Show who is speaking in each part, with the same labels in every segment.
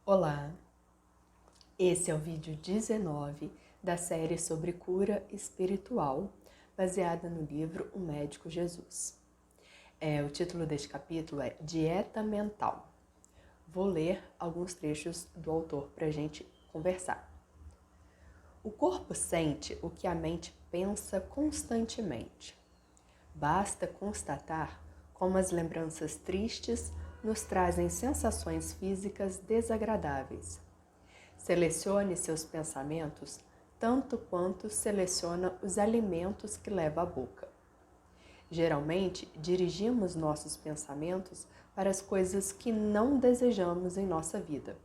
Speaker 1: Olá, esse é o vídeo 19 da série sobre cura espiritual, baseada no livro O Médico Jesus. O título deste capítulo é Dieta Mental. Vou ler alguns trechos do autor para a gente conversar. O corpo sente o que a mente pensa constantemente. Basta constatar como as lembranças tristes nos trazem sensações físicas desagradáveis. Selecione seus pensamentos tanto quanto seleciona os alimentos que leva à boca. Geralmente, dirigimos nossos pensamentos para as coisas que não desejamos em nossa vida.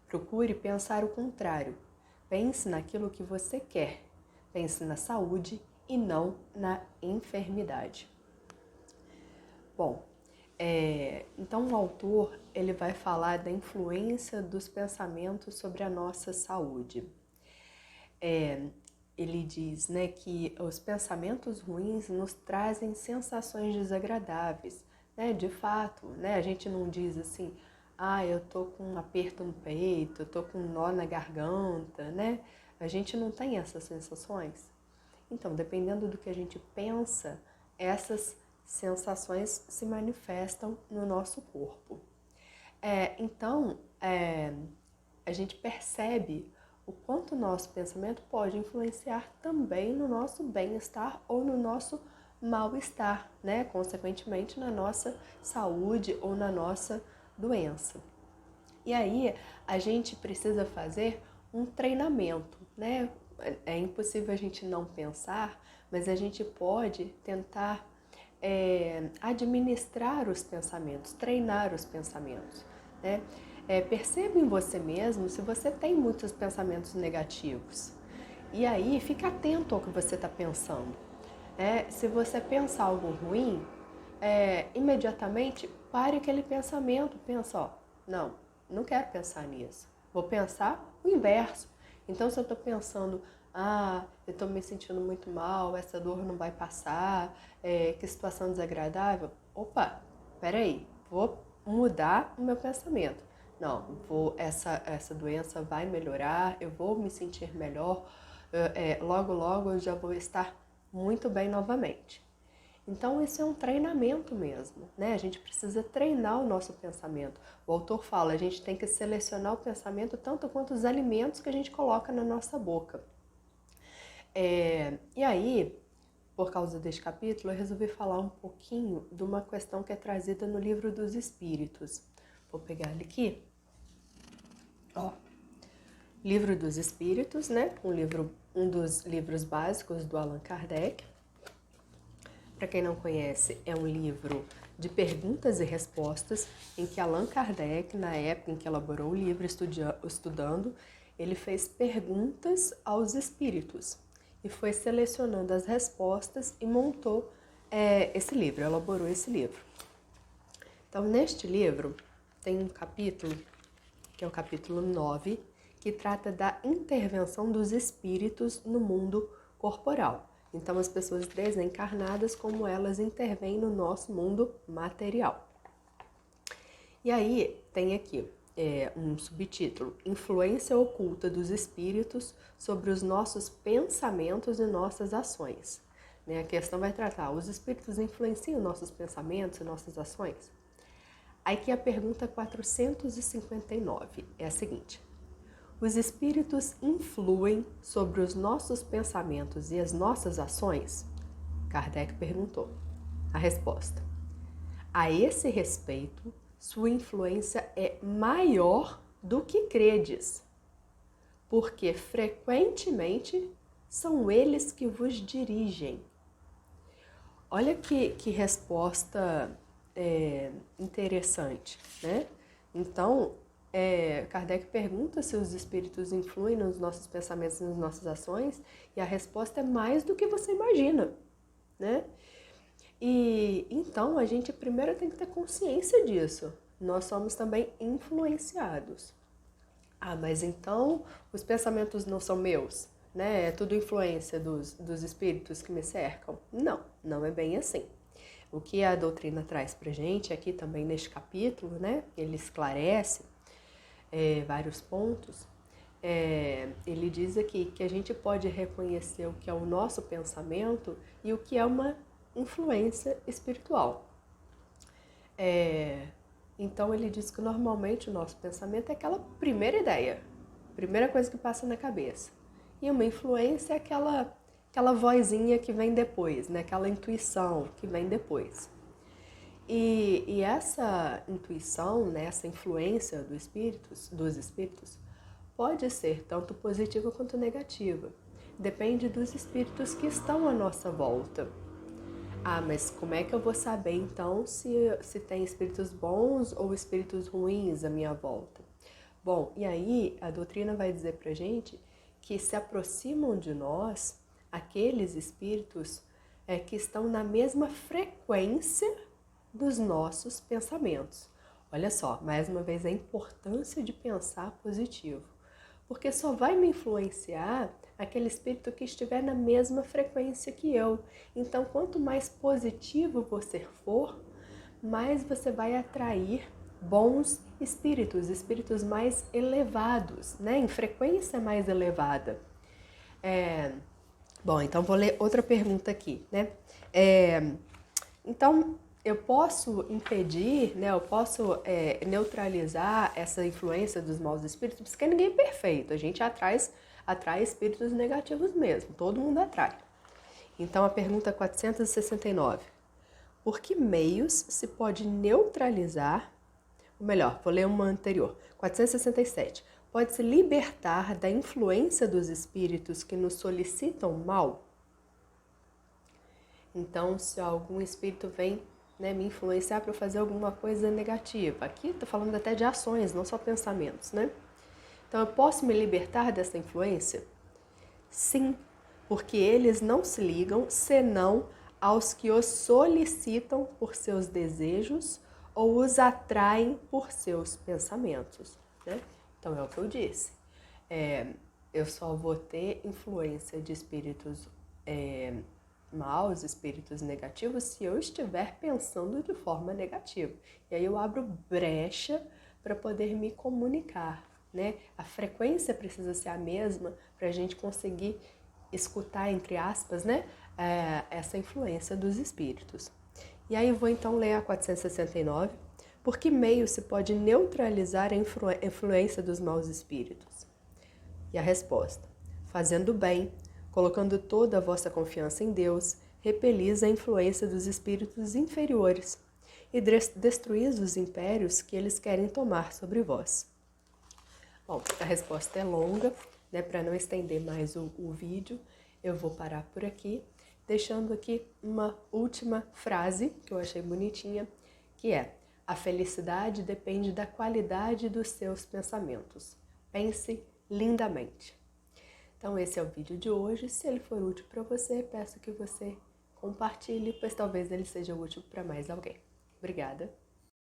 Speaker 1: Procure pensar o contrário. Pense naquilo que você quer. Pense na saúde e não na enfermidade. Bom, então o autor ele vai falar da influência dos pensamentos sobre a nossa saúde. Ele diz, que os pensamentos ruins nos trazem sensações desagradáveis, De fato, a gente não diz assim, eu tô com um aperto no peito, eu tô com um nó na garganta, A gente não tem essas sensações. Então, dependendo do que a gente pensa, essas sensações se manifestam no nosso corpo. Então, a gente percebe o quanto o nosso pensamento pode influenciar também no nosso bem-estar ou no nosso mal-estar, Consequentemente, na nossa saúde ou na nossa doença. E aí, a gente precisa fazer um treinamento, É impossível a gente não pensar, mas a gente pode tentar administrar os pensamentos, treinar os pensamentos, perceba em você mesmo se você tem muitos pensamentos negativos. E aí, fica atento ao que você está pensando. Se você pensar algo ruim, imediatamente pare aquele pensamento. Pensa, não quero pensar nisso. Vou pensar o inverso. Então, se eu estou pensando, eu estou me sentindo muito mal, essa dor não vai passar, que situação desagradável. Opa, peraí, vou mudar o meu pensamento. Não, essa doença vai melhorar, eu vou me sentir melhor, logo eu já vou estar muito bem novamente. Então, isso é um treinamento mesmo, A gente precisa treinar o nosso pensamento. O autor fala, a gente tem que selecionar o pensamento tanto quanto os alimentos que a gente coloca na nossa boca. E aí, por causa deste capítulo, eu resolvi falar um pouquinho de uma questão que é trazida no Livro dos Espíritos. Vou pegar ele aqui. Livro dos Espíritos, um dos livros básicos do Allan Kardec. Para quem não conhece, é um livro de perguntas e respostas em que Allan Kardec, na época em que elaborou o livro, estudando, ele fez perguntas aos espíritos e foi selecionando as respostas e montou esse livro, elaborou esse livro. Então, neste livro, tem um capítulo, que é o capítulo 9, que trata da intervenção dos espíritos no mundo corporal. Então, as pessoas desencarnadas, como elas intervêm no nosso mundo material. E aí, tem aqui um subtítulo, Influência oculta dos espíritos sobre os nossos pensamentos e nossas ações. A questão vai tratar, os espíritos influenciam nossos pensamentos e nossas ações? Aqui a pergunta 459 é a seguinte. Os espíritos influem sobre os nossos pensamentos e as nossas ações? Kardec perguntou. A resposta. A esse respeito, sua influência é maior do que credes, porque frequentemente são eles que vos dirigem. Olha que resposta interessante, Então, Kardec pergunta se os espíritos influem nos nossos pensamentos e nas nossas ações, e a resposta é mais do que você imagina, E então a gente primeiro tem que ter consciência disso. Nós somos também influenciados. Mas então os pensamentos não são meus, É tudo influência dos espíritos que me cercam? Não é bem assim. O que a doutrina traz pra gente aqui também neste capítulo, ele esclarece vários pontos, ele diz aqui que a gente pode reconhecer o que é o nosso pensamento e o que é uma influência espiritual. Então ele diz que normalmente o nosso pensamento é aquela primeira ideia, primeira coisa que passa na cabeça. E uma influência é aquela vozinha que vem depois, né? Aquela intuição que vem depois. E essa intuição, né? Essa influência dos espíritos, pode ser tanto positiva quanto negativa. Depende dos espíritos que estão à nossa volta. Mas como é que eu vou saber então se tem espíritos bons ou espíritos ruins à minha volta? Bom, e aí a doutrina vai dizer pra gente que se aproximam de nós aqueles espíritos que estão na mesma frequência dos nossos pensamentos. Olha só, mais uma vez a importância de pensar positivo, porque só vai me influenciar aquele espírito que estiver na mesma frequência que eu. Então, quanto mais positivo você for, mais você vai atrair bons espíritos mais elevados, né? Em frequência mais elevada. Bom, então vou ler outra pergunta aqui, né? Então, eu posso impedir, né? Eu posso neutralizar essa influência dos maus espíritos, porque ninguém é perfeito. A gente atrai espíritos negativos mesmo, todo mundo atrai. Então, a pergunta 469. Por que meios se pode neutralizar, ou melhor, vou ler uma anterior, 467. Pode-se libertar da influência dos espíritos que nos solicitam mal? Então, se algum espírito vem, né, me influenciar para eu fazer alguma coisa negativa, aqui estou falando até de ações, não só pensamentos, né? Então, eu posso me libertar dessa influência? Sim, porque eles não se ligam senão aos que os solicitam por seus desejos ou os atraem por seus pensamentos, né? Então, é o que eu disse. Eu só vou ter influência de espíritos maus, espíritos negativos, se eu estiver pensando de forma negativa. E aí eu abro brecha para poder me comunicar, né? A frequência precisa ser a mesma para a gente conseguir escutar, entre aspas, né? Essa influência dos espíritos. E aí eu vou então ler a 469. Por que meio se pode neutralizar a influência dos maus espíritos? E a resposta: fazendo bem, colocando toda a vossa confiança em Deus, repelis a influência dos espíritos inferiores e destruís os impérios que eles querem tomar sobre vós. Bom, a resposta é longa, né? Para não estender mais o vídeo, eu vou parar por aqui, deixando aqui uma última frase que eu achei bonitinha, que é: a felicidade depende da qualidade dos seus pensamentos. Pense lindamente. Então esse é o vídeo de hoje. Se ele for útil para você, peço que você compartilhe, pois talvez ele seja útil para mais alguém. Obrigada!